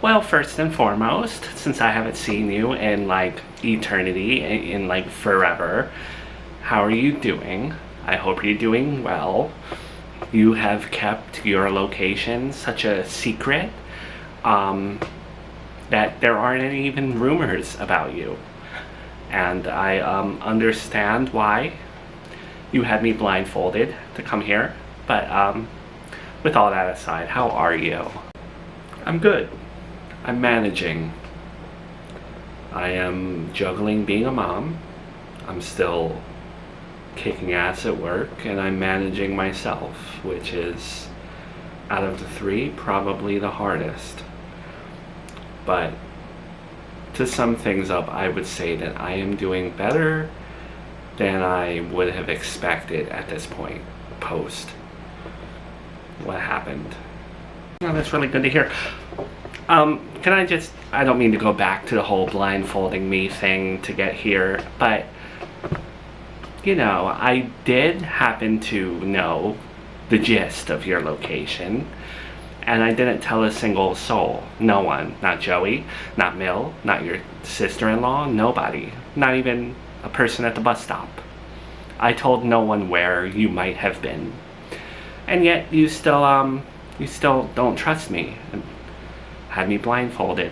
Well, first and foremost, since I haven't seen you in like eternity, in like forever, how are you doing? I hope you're doing well. You have kept your location such a secret that there aren't any even rumors about you. And I understand why you had me blindfolded to come here. But with all that aside, how are you? I'm good. I'm managing. I am juggling being a mom. I'm still kicking ass at work, and I'm managing myself, which is, out of the three, probably the hardest. But to sum things up, I would say that I am doing better than I would have expected at this point, post what happened. Well, that's really good to hear. I don't mean to go back to the whole blindfolding me thing to get here, but, you know, I did happen to know the gist of your location, and I didn't tell a single soul. No one. Not Joey, not Mill, not your sister-in-law, nobody. Not even a person at the bus stop. I told no one where you might have been. And yet, you still don't trust me. And had me blindfolded.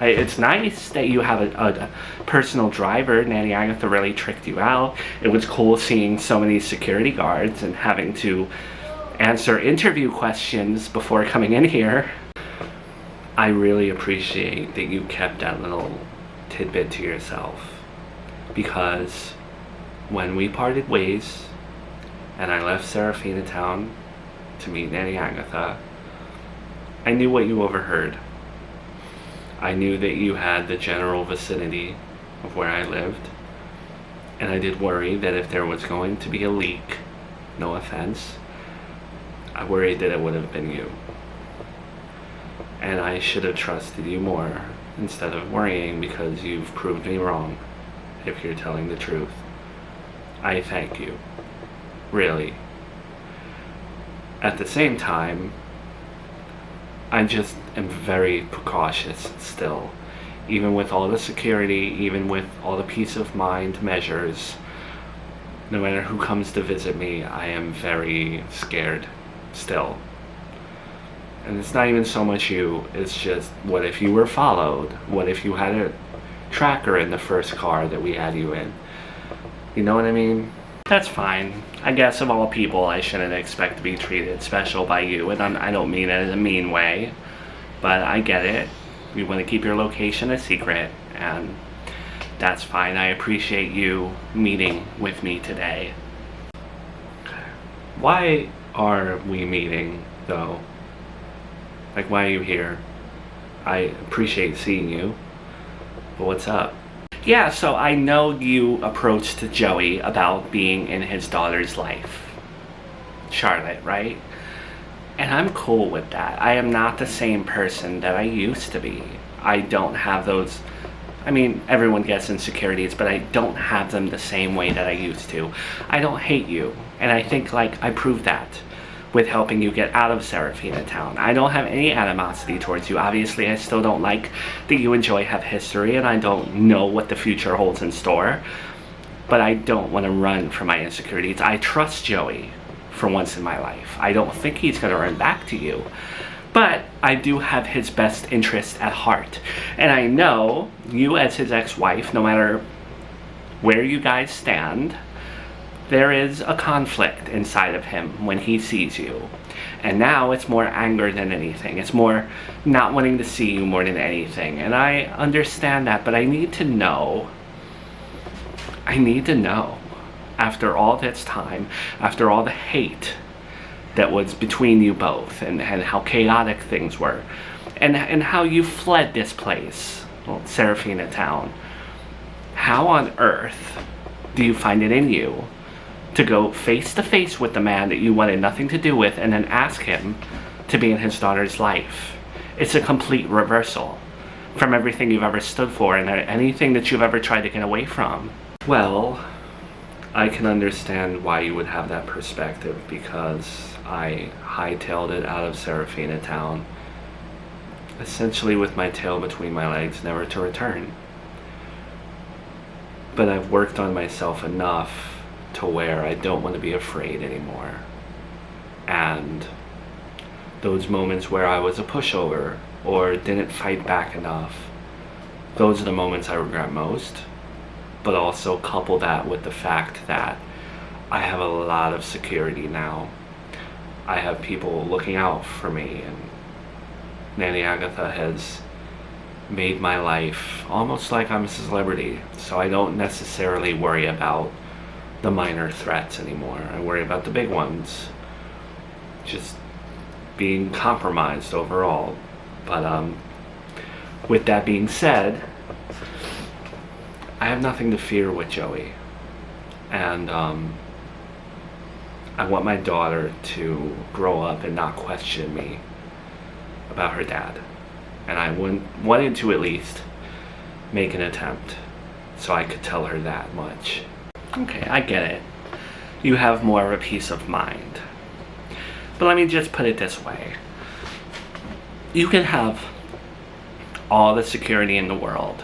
It's nice that you have a personal driver. Nanny Agatha really tricked you out. It was cool seeing so many security guards and having to answer interview questions before coming in here. I really appreciate that you kept that little tidbit to yourself, because when we parted ways and I left Seraphina Town to meet Nanny Agatha, I knew what you overheard. I knew that you had the general vicinity of where I lived, and I did worry that if there was going to be a leak, no offense, I worried that it would have been you. And I should have trusted you more instead of worrying, because you've proved me wrong, if you're telling the truth. I thank you. Really. At the same time, I just am very precautious still. Even with all the security, even with all the peace of mind measures, no matter who comes to visit me, I am very scared still. And it's not even so much you, it's just, what if you were followed? What if you had a tracker in the first car that we had you in? You know what I mean? That's fine. I guess of all people, I shouldn't expect to be treated special by you, and I don't mean it in a mean way, but I get it. You want to keep your location a secret, and that's fine. I appreciate you meeting with me today. Why are we meeting, though? Like, why are you here? I appreciate seeing you, but what's up? Yeah, so I know you approached Joey about being in his daughter's life. Charlotte, right? And I'm cool with that. I am not the same person that I used to be. I don't have those... I mean, everyone gets insecurities, but I don't have them the same way that I used to. I don't hate you, and I think, like, I proved that with helping you get out of Seraphina Town. I don't have any animosity towards you. Obviously, I still don't like that you and Joey have history, and I don't know what the future holds in store. But I don't want to run from my insecurities. I trust Joey for once in my life. I don't think he's going to run back to you. But I do have his best interest at heart. And I know you as his ex-wife, no matter where you guys stand, there is a conflict inside of him when he sees you. And now it's more anger than anything. It's more not wanting to see you more than anything. And I understand that, but I need to know. I need to know. After all this time, after all the hate that was between you both, and how chaotic things were, and how you fled this place, well, Seraphina Town, how on earth do you find it in you to go face to face with the man that you wanted nothing to do with and then ask him to be in his daughter's life? It's a complete reversal from everything you've ever stood for and anything that you've ever tried to get away from. Well, I can understand why you would have that perspective, because I hightailed it out of Seraphina Town essentially with my tail between my legs, never to return. But I've worked on myself enough to where I don't want to be afraid anymore. And those moments where I was a pushover or didn't fight back enough, those are the moments I regret most. But also couple that with the fact that I have a lot of security now. I have people looking out for me, and Nanny Agatha has made my life almost like I'm a celebrity. So I don't necessarily worry about the minor threats anymore. I worry about the big ones. Just being compromised overall. But with that being said, I have nothing to fear with Joey. And I want my daughter to grow up and not question me about her dad. And I wanted to at least make an attempt so I could tell her that much. Okay, I get it. You have more of a peace of mind. But let me just put it this way. You can have all the security in the world,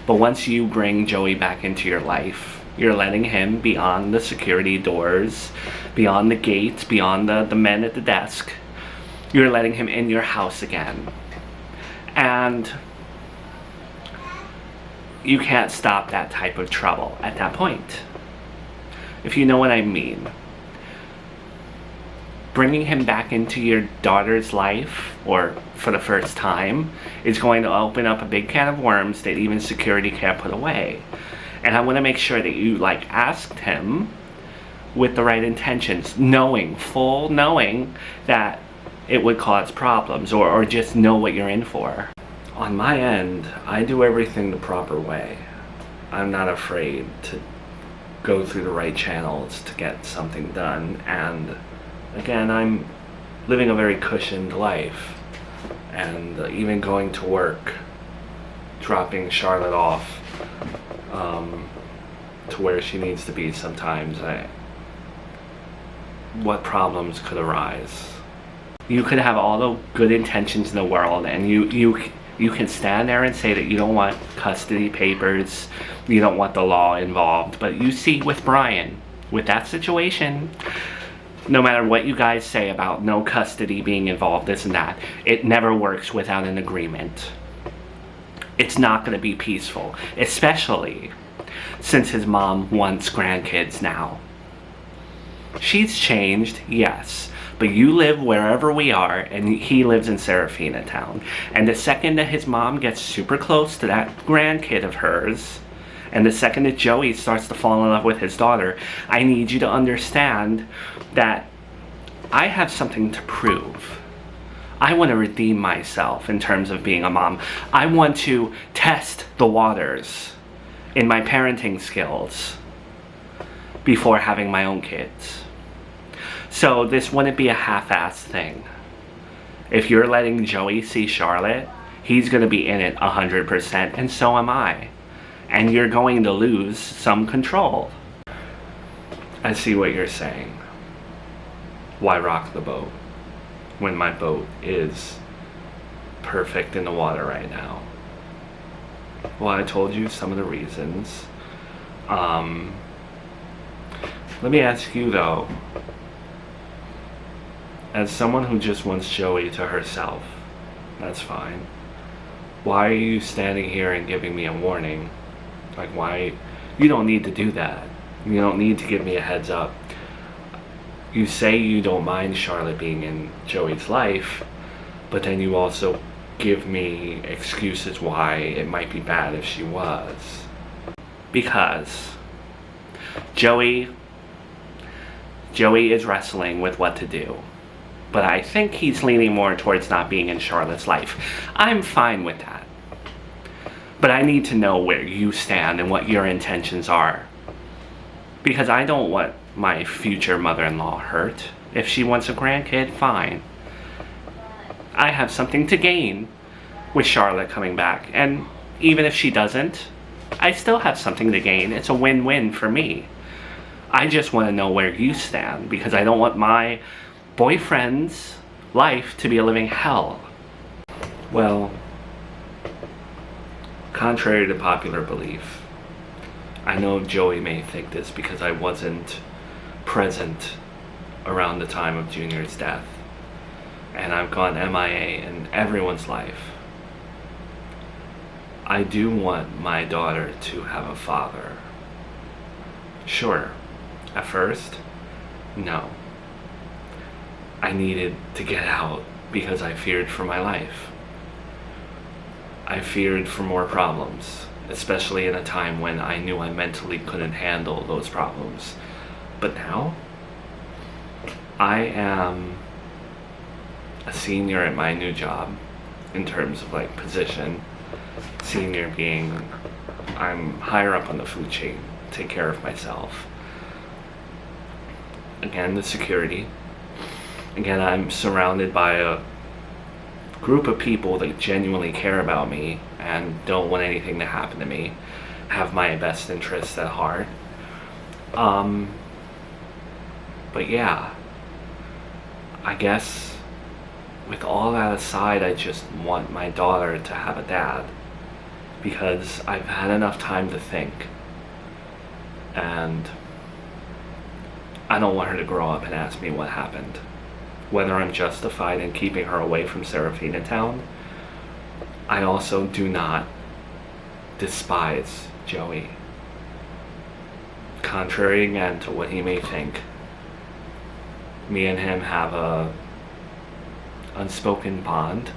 but once you bring Joey back into your life, you're letting him beyond the security doors, beyond the gates, beyond the men at the desk. You're letting him in your house again. And you can't stop that type of trouble at that point. If you know what I mean. Bringing him back into your daughter's life, or for the first time, is going to open up a big can of worms that even security can't put away. And I want to make sure that you asked him with the right intentions, full knowing that it would cause problems, or just know what you're in for. On my end, I do everything the proper way. I'm not afraid to go through the right channels to get something done. And again, I'm living a very cushioned life. And even going to work, dropping Charlotte off to where she needs to be sometimes, what problems could arise? You could have all the good intentions in the world, and you can stand there and say that you don't want custody papers, you don't want the law involved, but you see with Brian, with that situation, no matter what you guys say about no custody being involved, this and that, it never works without an agreement. It's not going to be peaceful, especially since his mom wants grandkids now. She's changed, yes, but you live wherever we are, and he lives in Serafina Town. And the second that his mom gets super close to that grandkid of hers, and the second that Joey starts to fall in love with his daughter, I need you to understand that I have something to prove. I want to redeem myself in terms of being a mom. I want to test the waters in my parenting skills before having my own kids. So this wouldn't be a half-assed thing. If you're letting Joey see Charlotte, he's going to be in it 100%, and so am I. And you're going to lose some control. I see what you're saying. Why rock the boat when my boat is perfect in the water right now? Well, I told you some of the reasons. Let me ask you though, as someone who just wants Joey to herself, that's fine. Why are you standing here and giving me a warning? Why? You don't need to do that. You don't need to give me a heads up. You say you don't mind Charlotte being in Joey's life, but then you also give me excuses why it might be bad if she was. Because Joey is wrestling with what to do. But I think he's leaning more towards not being in Charlotte's life. I'm fine with that. But I need to know where you stand and what your intentions are. Because I don't want my future mother-in-law hurt. If she wants a grandkid, fine. I have something to gain with Charlotte coming back. And even if she doesn't, I still have something to gain. It's a win-win for me. I just want to know where you stand, because I don't want my boyfriend's life to be a living hell. Well, contrary to popular belief, I know Joey may think this because I wasn't present around the time of Junior's death, and I've gone MIA in everyone's life. I do want my daughter to have a father. Sure, at first, no. I needed to get out because I feared for my life. I feared for more problems, especially in a time when I knew I mentally couldn't handle those problems. But now, I am a senior at my new job in terms of like position. Senior being I'm higher up on the food chain, take care of myself. Again, the security. Again, I'm surrounded by a group of people that genuinely care about me and don't want anything to happen to me, have my best interests at heart. But yeah, I guess with all that aside, I just want my daughter to have a dad because I've had enough time to think, and I don't want her to grow up and ask me what happened. Whether I'm justified in keeping her away from Serafina Town, I also do not despise Joey. Contrary again to what he may think, me and him have a unspoken bond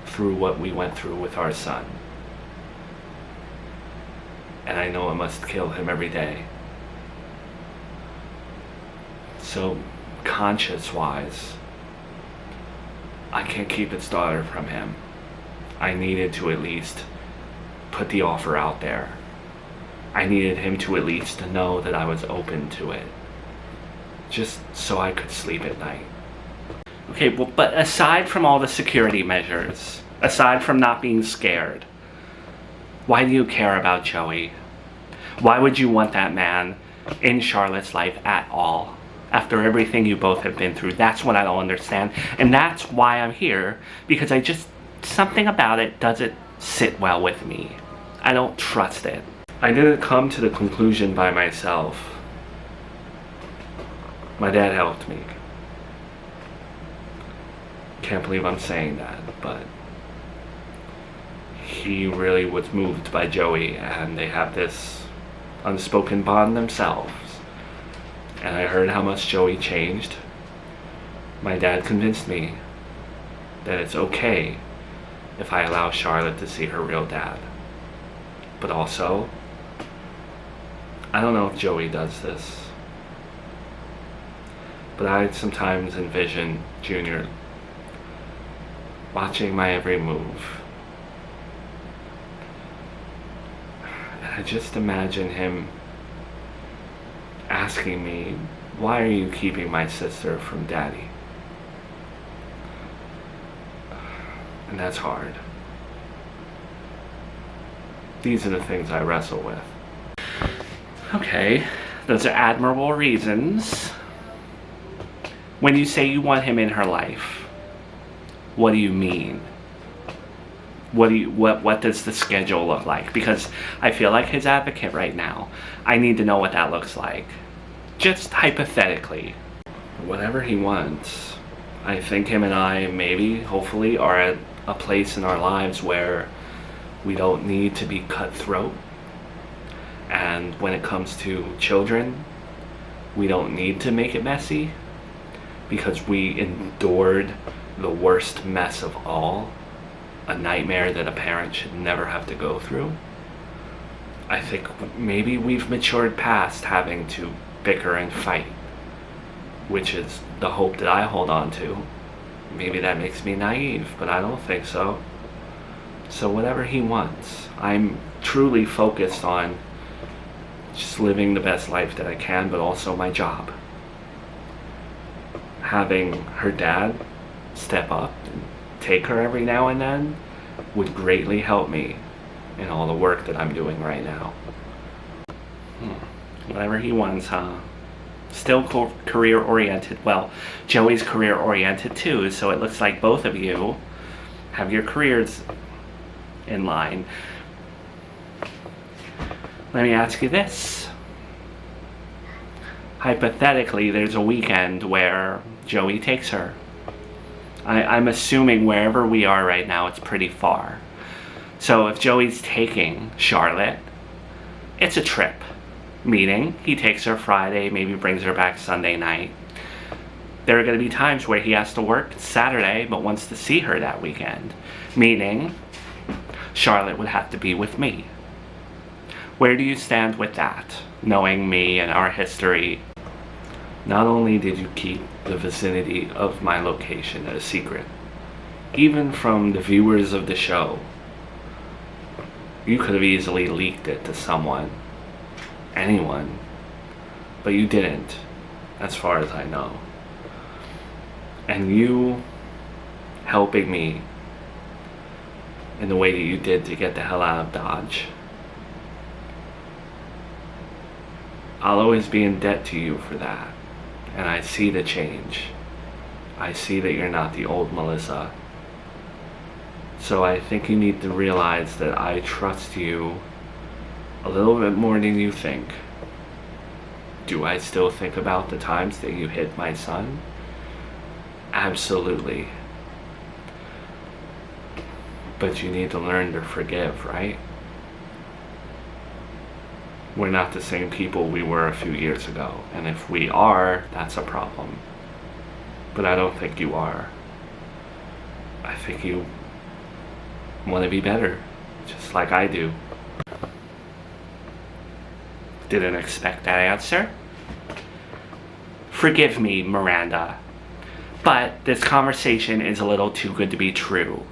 through what we went through with our son. And I know it must kill him every day. So, conscience-wise, I can't keep his daughter from him. I needed to at least put the offer out there. I needed him to at least know that I was open to it, just so I could sleep at night. Okay, well, but aside from all the security measures, aside from not being scared, why do you care about Joey? Why would you want that man in Charlotte's life at all? After everything you both have been through, that's what I don't understand. And that's why I'm here, because something about it doesn't sit well with me. I don't trust it. I didn't come to the conclusion by myself. My dad helped me. Can't believe I'm saying that, but he really was moved by Joey, and they have this unspoken bond themselves. And I heard how much Joey changed. My dad convinced me that it's okay if I allow Charlotte to see her real dad. But also, I don't know if Joey does this, but I sometimes envision Junior watching my every move. And I just imagine him asking me, why are you keeping my sister from Daddy? And that's hard. These are the things I wrestle with. Okay, those are admirable reasons. When you say you want him in her life, what do you mean? What does the schedule look like? Because I feel like his advocate right now. I need to know what that looks like. Just hypothetically. Whatever he wants. I think him and I maybe, hopefully, are at a place in our lives where we don't need to be cutthroat. And when it comes to children, we don't need to make it messy, because we endured the worst mess of all, a nightmare that a parent should never have to go through. I think maybe we've matured past having to bicker and fight, which is the hope that I hold on to. Maybe that makes me naive, but I don't think so. So whatever he wants, I'm truly focused on just living the best life that I can, but also my job. Having her dad step up and take her every now and then would greatly help me in all the work that I'm doing right now. Whatever he wants, huh? Still career-oriented. Well, Joey's career-oriented too, so it looks like both of you have your careers in line. Let me ask you this. Hypothetically, there's a weekend where Joey takes her. I'm assuming wherever we are right now, it's pretty far. So if Joey's taking Charlotte, it's a trip. Meaning, he takes her Friday, maybe brings her back Sunday night. There are going to be times where he has to work Saturday, but wants to see her that weekend. Meaning, Charlotte would have to be with me. Where do you stand with that, knowing me and our history? Not only did you keep the vicinity of my location a secret, even from the viewers of the show, you could have easily leaked it to someone, anyone, but you didn't, as far as I know. And you helping me in the way that you did to get the hell out of Dodge, I'll always be in debt to you for that. And I see the change. I see that you're not the old Melissa. So I think you need to realize that I trust you a little bit more than you think. Do I still think about the times that you hit my son? Absolutely. But you need to learn to forgive, right? We're not the same people we were a few years ago. And if we are, that's a problem. But I don't think you are. I think you want to be better, just like I do. Didn't expect that answer. Forgive me, Miranda. But this conversation is a little too good to be true.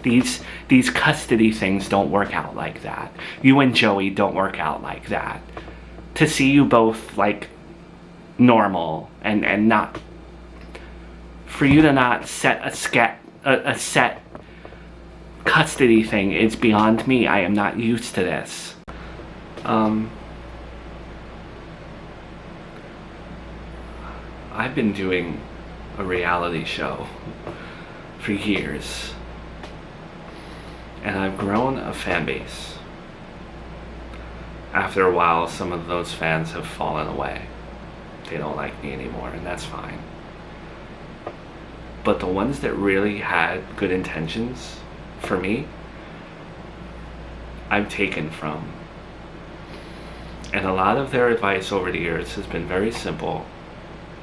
These custody things don't work out like that. You and Joey don't work out like that. To see you both like normal and not, for you to not set a set custody thing is beyond me. I am not used to this. I've been doing a reality show for years. And I've grown a fan base. After a while, some of those fans have fallen away. They don't like me anymore, and that's fine. But the ones that really had good intentions for me, I've taken from. And a lot of their advice over the years has been very simple.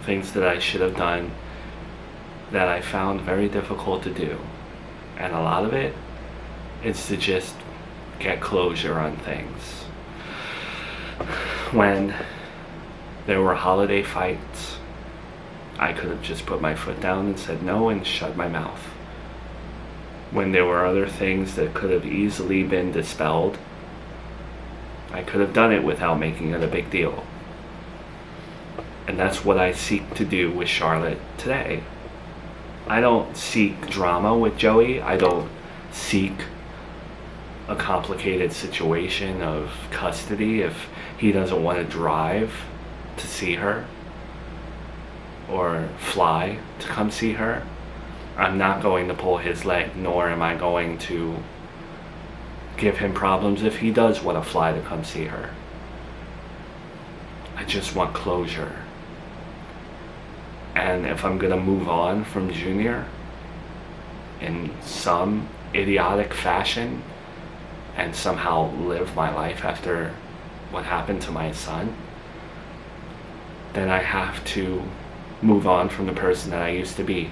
Things that I should have done that I found very difficult to do. And a lot of it is to just get closure on things. When there were holiday fights, I could have just put my foot down and said no and shut my mouth. When there were other things that could have easily been dispelled, I could have done it without making it a big deal. And that's what I seek to do with Charlotte today. I don't seek drama with Joey. I don't seek a complicated situation of custody if he doesn't want to drive to see her or fly to come see her. I'm not going to pull his leg, nor am I going to give him problems if he does want to fly to come see her. I just want closure. And if I'm gonna move on from Junior in some idiotic fashion and somehow live my life after what happened to my son, then I have to move on from the person that I used to be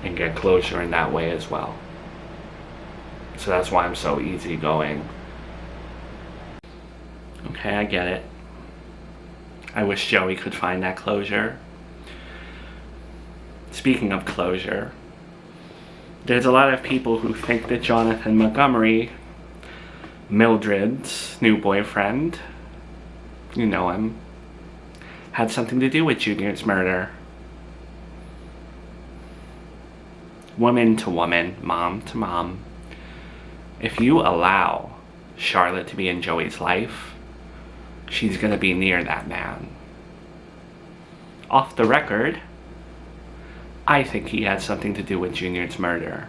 and get closure in that way as well. So that's why I'm so easygoing. Okay, I get it. I wish Joey could find that closure. Speaking of closure, there's a lot of people who think that Jonathan Montgomery, Mildred's new boyfriend, you know him, had something to do with Junior's murder. Woman to woman, mom to mom. If you allow Charlotte to be in Joey's life, she's gonna be near that man. Off the record, I think he had something to do with Junior's murder.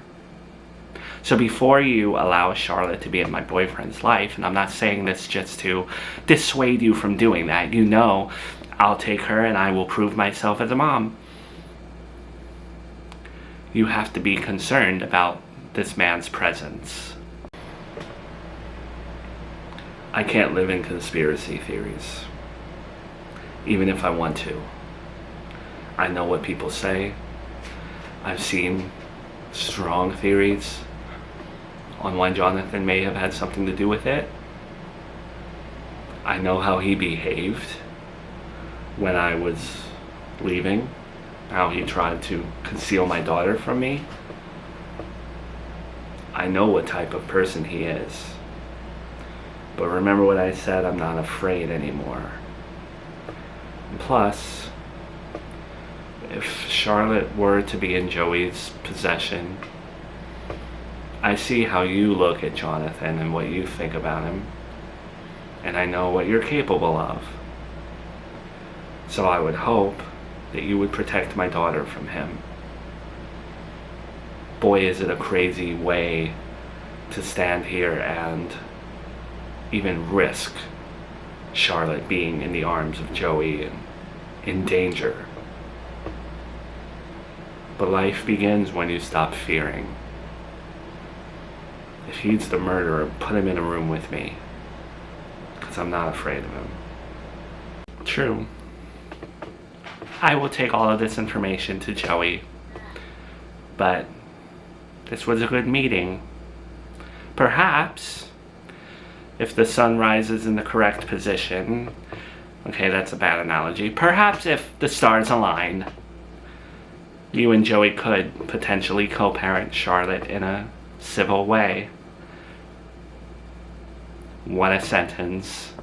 So before you allow Charlotte to be in my boyfriend's life, and I'm not saying this just to dissuade you from doing that, you know I'll take her and I will prove myself as a mom. You have to be concerned about this man's presence. I can't live in conspiracy theories, even if I want to. I know what people say. I've seen strong theories on why Jonathan may have had something to do with it. I know how he behaved when I was leaving, how he tried to conceal my daughter from me. I know what type of person he is. But remember what I said, I'm not afraid anymore. And plus, if Charlotte were to be in Joey's possession, I see how you look at Jonathan and what you think about him, and I know what you're capable of. So I would hope that you would protect my daughter from him. Boy, is it a crazy way to stand here and even risk Charlotte being in the arms of Joey and in danger. But life begins when you stop fearing. If he's the murderer, put him in a room with me, because I'm not afraid of him. True. I will take all of this information to Joey, but this was a good meeting. Perhaps, if the sun rises in the correct position, okay, that's a bad analogy, perhaps if the stars align, you and Joey could potentially co-parent Charlotte in a civil way. What a sentence.